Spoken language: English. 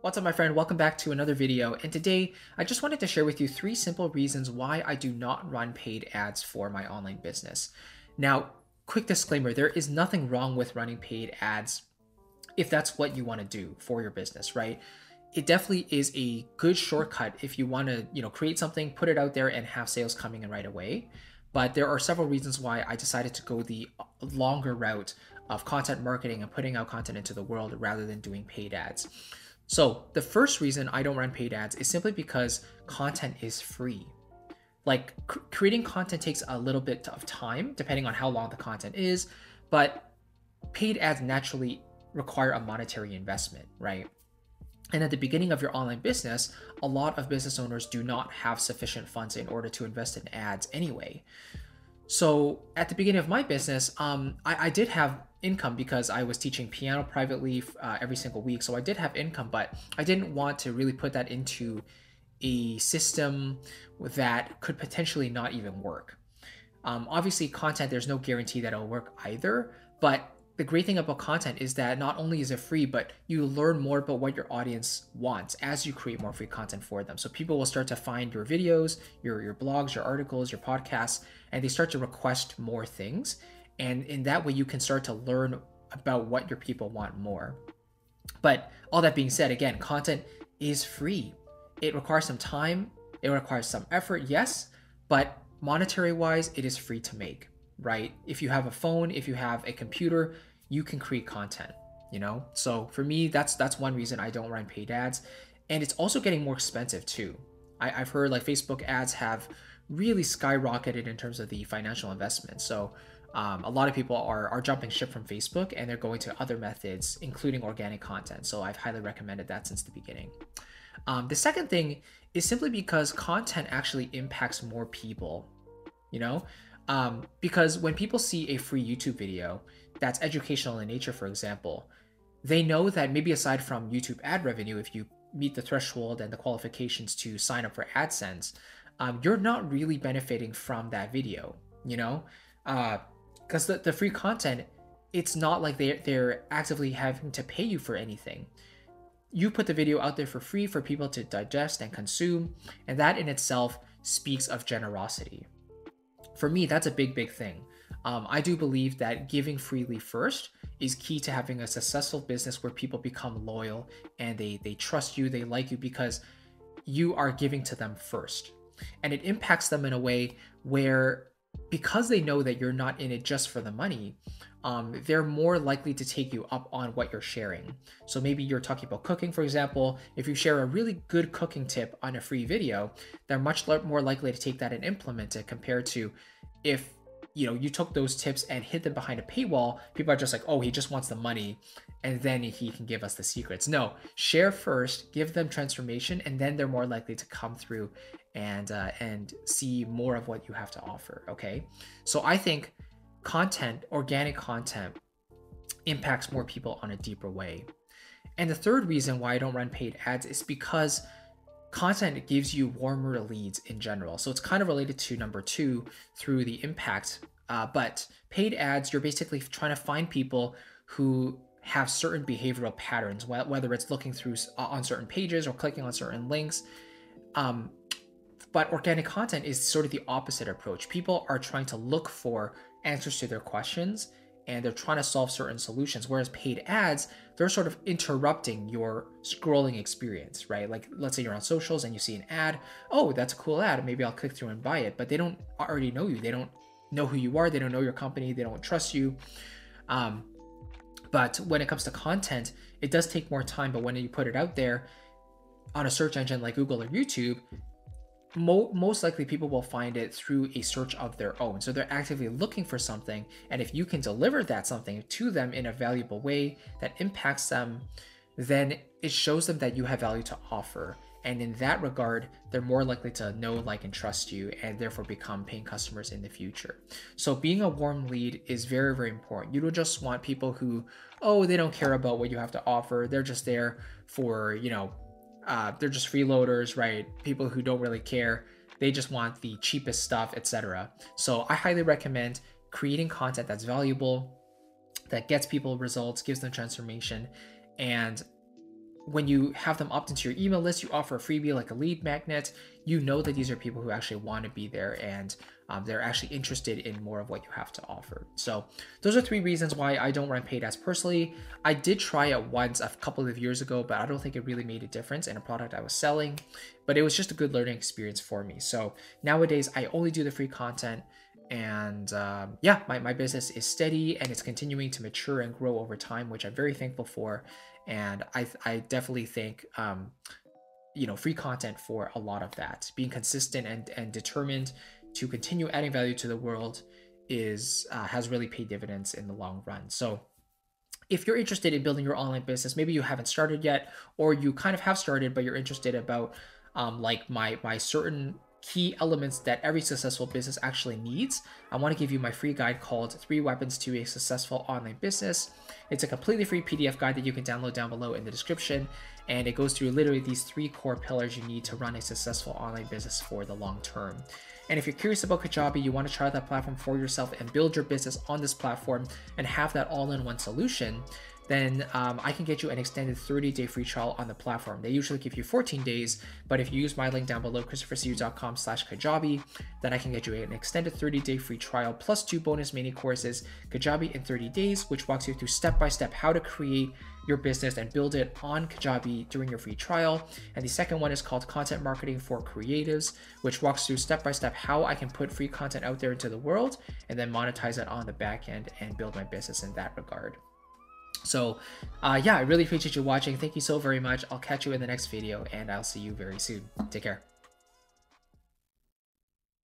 What's up, my friend? Welcome back to another video. And today I just wanted to share with you 3 simple reasons why I do not run paid ads for my online business. Now, quick disclaimer, there is nothing wrong with running paid ads if that's what you want to do for your business, right? It definitely is a good shortcut if you want to, create something, put it out there and have sales coming in right away. But there are several reasons why I decided to go the longer route of content marketing and putting out content into the world rather than doing paid ads. So the first reason I don't run paid ads is simply because content is free. Like creating content takes a little bit of time depending on how long the content is, but paid ads naturally require a monetary investment, right? And at the beginning of your online business, a lot of business owners do not have sufficient funds in order to invest in ads anyway. So at the beginning of my business, I did have income because I was teaching piano privately every single week. So I did have income, but I didn't want to really put that into a system that could potentially not even work. Obviously, content, there's no guarantee that it'll work either, but the great thing about content is that not only is it free, but you learn more about what your audience wants as you create more free content for them. So people will start to find your videos, your blogs, your articles, your podcasts, and they start to request more things. And in that way, you can start to learn about what your people want more. But all that being said, again, content is free. It requires some time, it requires some effort, yes, but monetary wise, it is free to make, right? If you have a phone, if you have a computer, you can create content, So for me, that's one reason I don't run paid ads. And it's also getting more expensive too. I've heard like Facebook ads have really skyrocketed in terms of the financial investment. So a lot of people are jumping ship from Facebook and they're going to other methods, including organic content. So I've highly recommended that since the beginning. The second thing is simply because content actually impacts more people, because when people see a free YouTube video that's educational in nature, for example, they know that maybe aside from YouTube ad revenue, if you meet the threshold and the qualifications to sign up for AdSense, you're not really benefiting from that video, because the free content, it's not like they're actively having to pay you for anything. You put the video out there for free for people to digest and consume, and that in itself speaks of generosity. For me, that's a big thing. I do believe that giving freely first is key to having a successful business where people become loyal and they trust you, they like you because you are giving to them first. And it impacts them in a way where, because they know that you're not in it just for the money, they're more likely to take you up on what you're sharing. So maybe you're talking about cooking, for example. If you share a really good cooking tip on a free video, they're much more likely to take that and implement it compared to if you took those tips and hid them behind a paywall. People are just like, oh, he just wants the money and then he can give us the secrets. No, share first, give them transformation, and then they're more likely to come through and see more of what you have to offer. Okay, so I think content, organic content, impacts more people on a deeper way. And the third reason why I don't run paid ads is because content gives you warmer leads in general. So it's kind of related to number 2 through the impact. But paid ads, you're basically trying to find people who have certain behavioral patterns, whether it's looking through on certain pages or clicking on certain links. But organic content is sort of the opposite approach. People are trying to look for answers to their questions and they're trying to solve certain solutions. Whereas paid ads, they're sort of interrupting your scrolling experience, right? Like let's say you're on socials and you see an ad. Oh, that's a cool ad. Maybe I'll click through and buy it. But they don't already know you. They don't know who you are. They don't know your company. They don't trust you. But when it comes to content, it does take more time. But when you put it out there on a search engine like Google or YouTube, most likely people will find it through a search of their own. So they're actively looking for something. And if you can deliver that something to them in a valuable way that impacts them, then it shows them that you have value to offer. And in that regard, they're more likely to know, like, and trust you and therefore become paying customers in the future. So being a warm lead is very important. You don't just want people who, oh, they don't care about what you have to offer. They're just there for, they're just freeloaders, right? People who don't really care. They just want the cheapest stuff, etc. So I highly recommend creating content that's valuable, that gets people results, gives them transformation, and when you have them opt into your email list, you offer a freebie like a lead magnet. You know that these are people who actually want to be there, and they're actually interested in more of what you have to offer. So those are 3 reasons why I don't run paid ads personally. I did try it once a couple of years ago, but I don't think it really made a difference in a product I was selling, but it was just a good learning experience for me. So nowadays I only do the free content, and yeah, my business is steady and it's continuing to mature and grow over time, which I'm very thankful for. And I definitely think free content for a lot of that. Being consistent and determined to continue adding value to the world is has really paid dividends in the long run. So if you're interested in building your online business, maybe you haven't started yet, or you kind of have started but you're interested about like my certain key elements that every successful business actually needs, I want to give you my free guide called 3 Weapons to a Successful Online Business. It's a completely free PDF guide that you can download down below in the description, and it goes through literally these 3 core pillars you need to run a successful online business for the long term. And if you're curious about Kajabi, you want to try that platform for yourself and build your business on this platform and have that all-in-one solution, then I can get you an extended 30-day free trial on the platform. They usually give you 14 days, but if you use my link down below, christophercu.com/Kajabi, then I can get you an extended 30-day free trial plus 2 bonus mini courses, Kajabi in 30 days, which walks you through step-by-step how to create your business and build it on Kajabi during your free trial. And the second one is called Content Marketing for Creatives, which walks through step-by-step how I can put free content out there into the world and then monetize it on the back end and build my business in that regard. So yeah, I really appreciate you watching. Thank you so very much. I'll catch you in the next video, and I'll see you very soon. Take care.